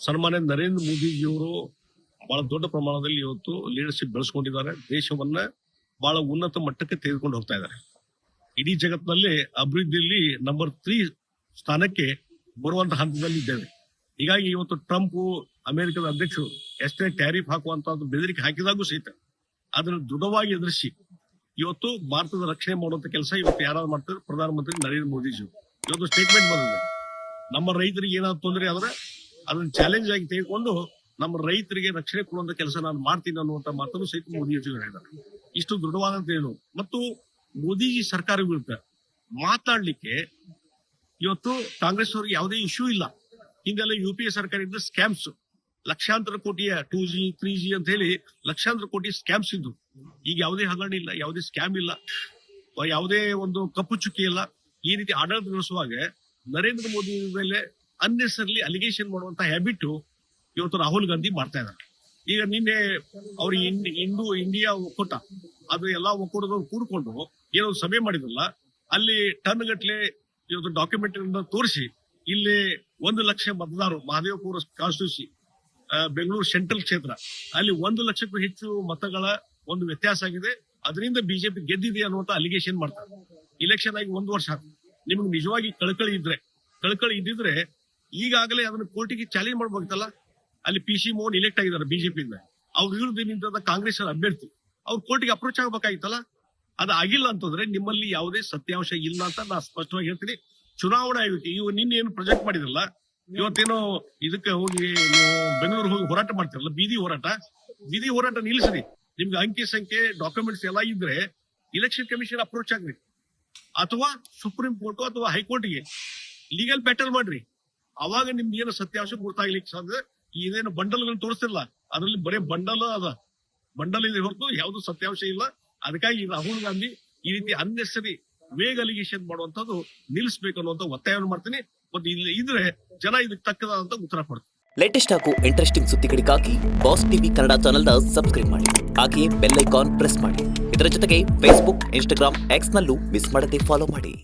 ಸನ್ಮಾನ್ಯ ನರೇಂದ್ರ ಮೋದಿಜಿಯವರು ಬಹಳ ದೊಡ್ಡ ಪ್ರಮಾಣದಲ್ಲಿ ಇವತ್ತು ಲೀಡರ್ಶಿಪ್ ಬೆಳೆಸ್ಕೊಂಡಿದ್ದಾರೆ. ದೇಶವನ್ನ ಬಹಳ ಉನ್ನತ ಮಟ್ಟಕ್ಕೆ ತೆಗೆದುಕೊಂಡು ಹೋಗ್ತಾ ಇದ್ದಾರೆ. ಇಡೀ ಜಗತ್ತಿನಲ್ಲಿ ಅಭಿವೃದ್ಧಿಯಲ್ಲಿ ನಂಬರ್ 3 ಸ್ಥಾನಕ್ಕೆ ಬರುವಂತಹ ಹಂತದಲ್ಲಿ ಇದ್ದೇವೆ. ಹೀಗಾಗಿ ಇವತ್ತು ಟ್ರಂಪ್ ಅಮೆರಿಕದ ಅಧ್ಯಕ್ಷರು ಎಷ್ಟೇ ಟ್ಯಾರಿಫ್ ಹಾಕುವಂತದ್ದು ಬೆದರಿಕೆ ಹಾಕಿದಾಗೂ ಸಹಿತ ಅದನ್ನು ದೃಢವಾಗಿ ಎದುರಿಸಿ ಇವತ್ತು ಭಾರತದ ರಕ್ಷಣೆ ಮಾಡುವಂತ ಕೆಲಸ ಇವತ್ತು ಯಾರು ಮಾಡ್ತಾರೆ? ಪ್ರಧಾನಮಂತ್ರಿ ನರೇಂದ್ರ ಮೋದಿಜಿ ಇವತ್ತು ಸ್ಟೇಟ್ಮೆಂಟ್ ಬಂದಿದೆ. ನಮ್ಮ ರೈತರಿಗೆ ಏನಾದ್ರು ತೊಂದರೆ ಆದ್ರೆ ಅದನ್ನ ಚಾಲೆಂಜ್ ಆಗಿ ತೆಗೆದುಕೊಂಡು ನಮ್ಮ ರೈತರಿಗೆ ರಕ್ಷಣೆ ಕೊಡುವಂತ ಕೆಲಸ ನಾನು ಮಾಡ್ತೀನಿ ಅನ್ನುವಂತ ಮಾತನ್ನು ಸಹಿತ ಮೋದಿಜಿ ಹೇಳಿದ್ದಾರೆ. ಇಷ್ಟು ದೃಢವಾದಂತ ಏನು ಮತ್ತು ಮೋದಿಜಿ ಸರ್ಕಾರ ವಿರುದ್ಧ ಮಾತನಾಡ್ಲಿಕ್ಕೆ ಇವತ್ತು ಕಾಂಗ್ರೆಸ್ ಅವರಿಗೆ ಯಾವುದೇ ಇಶ್ಯೂ ಇಲ್ಲ. ಹಿಂದೆಲ್ಲ UPA ಸರ್ಕಾರದಿಂದ ಸ್ಕ್ಯಾಮ್ಸ್ ಲಕ್ಷಾಂತರ ಕೋಟಿಯ 2G 3G ಅಂತ ಹೇಳಿ ಲಕ್ಷಾಂತರ ಕೋಟಿ ಸ್ಕ್ಯಾಮ್ಸ್ ಇದ್ದು. ಈಗ ಯಾವುದೇ ಹಗರಣ ಇಲ್ಲ, ಯಾವುದೇ ಸ್ಕ್ಯಾಮ್ ಇಲ್ಲ, ಯಾವುದೇ ಒಂದು ಕಪ್ಪು ಚುಕ್ಕಿ ಇಲ್ಲ. ಈ ರೀತಿ ಆಡಳಿತ ನಡೆಸುವಾಗ ನರೇಂದ್ರ ಮೋದಿ ಮೇಲೆ ಅನ್ನೆಸರ್ಲಿ ಅಲಿಗೇಷನ್ ಮಾಡುವಂತ ಹ್ಯಾಬಿಟ್ ಇವತ್ತು ರಾಹುಲ್ ಗಾಂಧಿ ಮಾಡ್ತಾ ಇದ್ದಾರೆ. ಈಗ ನಿನ್ನೆ ಅವ್ರಿಗೆ ಇಂಡಿಯಾ ಒಕ್ಕೂಟ ಅದು ಎಲ್ಲಾ ಒಕ್ಕೂಟದವ್ರು ಕೂಡ್ಕೊಂಡು ಏನೋ ಸಭೆ ಮಾಡಿದ್ರಲ್ಲ, ಅಲ್ಲಿ ಟನ್ ಗಟ್ಲೆ ಇವತ್ತು ಡಾಕ್ಯುಮೆಂಟ್ ತೋರಿಸಿ ಇಲ್ಲಿ 1 ಲಕ್ಷ ಮತದಾರರು ಮಹದೇವಪುರ ಕಾನ್ಸ್ಟಿಟ್ಯೂನ್ಸಿ ಬೆಂಗಳೂರು ಸೆಂಟ್ರಲ್ ಕ್ಷೇತ್ರ ಅಲ್ಲಿ 1 ಲಕ್ಷಕ್ಕೂ ಹೆಚ್ಚು ಮತಗಳ ಒಂದು ವ್ಯತ್ಯಾಸ ಆಗಿದೆ, ಅದರಿಂದ ಬಿಜೆಪಿ ಗೆದ್ದಿದೆ ಅನ್ನುವಂತ ಅಲಿಗೇಷನ್ ಮಾಡ್ತಾರೆ. ಇಲೆಕ್ಷನ್ ಆಗಿ 1 ವರ್ಷ ಆಯ್ತು. ನಿಮ್ಗೆ ನಿಜವಾಗಿ ಕಳಕಳಿ ಇದ್ದಿದ್ರೆ ಈಗಾಗಲೇ ಅದನ್ನ ಕೋರ್ಟಿಗೆ ಚಾಲೆಂಜ್ ಮಾಡ್ಬೇಕಲ್ಲ. ಅಲ್ಲಿ PC ಮೋಹನ್ ಇಲೆಕ್ಟ್ ಆಗಿದ್ದಾರೆ ಬಿಜೆಪಿಯಿಂದ, ಅವ್ರ ವಿರುದ್ಧ ನಿಂತ ಕಾಂಗ್ರೆಸ್ ಅಭ್ಯರ್ಥಿ ಅವ್ರು ಕೋರ್ಟಿಗೆ ಅಪ್ರೋಚ್ ಆಗಬೇಕಾಗಿತ್ತಲ್ಲ. ಅದು ಆಗಿಲ್ಲ ಅಂತಂದ್ರೆ ನಿಮ್ಮಲ್ಲಿ ಯಾವುದೇ ಸತ್ಯಾಂಶ ಇಲ್ಲ ಅಂತ ನಾನು ಸ್ಪಷ್ಟವಾಗಿ ಹೇಳ್ತೀನಿ. ಚುನಾವಣಾ ಆಯೋಗಕ್ಕೆ ನಿನ್ನೆ ಏನು ಪ್ರೊಜೆಕ್ಟ್ ಮಾಡಿದ್ರಲ್ಲ, ಇವತ್ತೇನೋ ಇದಕ್ಕೆ ಹೋಗಿ ನೀವು ಬೆಂಗಳೂರು ಹೋಗಿ ಹೋರಾಟ ಮಾಡ್ತಿರಲ್ಲ, ಬೀದಿ ಹೋರಾಟ ನಿಲ್ಲಿಸ್ರಿ. ನಿಮ್ಗೆ ಅಂಕಿ ಸಂಖ್ಯೆ ಡಾಕ್ಯುಮೆಂಟ್ಸ್ ಎಲ್ಲ ಇದ್ರೆ ಇಲೆಕ್ಷನ್ ಕಮಿಷನ್ ಅಪ್ರೋಚ್ ಆಗ್ರಿ, ಅಥವಾ ಸುಪ್ರೀಂ ಕೋರ್ಟ್ ಅಥವಾ ಹೈಕೋರ್ಟ್ಗೆ ಲೀಗಲ್ ಬ್ಯಾಟಲ್ ಮಾಡ್ರಿ. ಅವಾಗ ನಿಮ್ಗೆ ಏನು ಸತ್ಯಾಂಶ ಗೊತ್ತಾಗ್ಲಿಕ್ಕೆ ಸಾಧ್ಯ. ಇದೇನು ಬಂಡಲ್ಗಳನ್ನ ತೋರಿಸ್ತಿಲ್ಲ, ಅದರಲ್ಲಿ ಬರೇ ಬಂಡಲ್ ಇದೆ ಹೊರತು ಯಾವ್ದು ಸತ್ಯಾಂಶ ಇಲ್ಲ. ಅದಕ್ಕಾಗಿ ರಾಹುಲ್ ಗಾಂಧಿ ಈ ರೀತಿ ಅನ್ನೆಸರಿ ವೇಗ ಅಲಿಗೇಷನ್ ಮಾಡುವಂತದ್ದು ನಿಲ್ಲಿಸಬೇಕು ಅನ್ನುವಂತ ಒತ್ತಾಯವನ್ನು ಮಾಡ್ತೀನಿ. ಮತ್ತು ಇದ್ರೆ ಜನ ಇದಕ್ಕೆ ತಕ್ಕದಾದಂತ ಉತ್ತರ ಕೊಡ್ತಾರೆ. ಲೇಟೆಸ್ಟ್ ಹಾಗೂ ಇಂಟ್ರೆಸ್ಟಿಂಗ್ ಸುದ್ದಿಗಳಿಗಾಗಿ ಬಾಸ್ ಟಿವಿ ಕನ್ನಡ ಚಾನೆಲ್ನ ಸಬ್ಸ್ಕ್ರೈಬ್ ಮಾಡಿ, ಹಾಗೆಯೇ ಬೆಲ್ ಐಕಾನ್ ಪ್ರೆಸ್ ಮಾಡಿ. ಇದರ ಜೊತೆಗೆ ಫೇಸ್ಬುಕ್, ಇನ್ಸ್ಟಾಗ್ರಾಮ್, ಎಕ್ಸ್ ನಲ್ಲೂ ಮಿಸ್ ಮಾಡದೆ ಫಾಲೋ ಮಾಡಿ.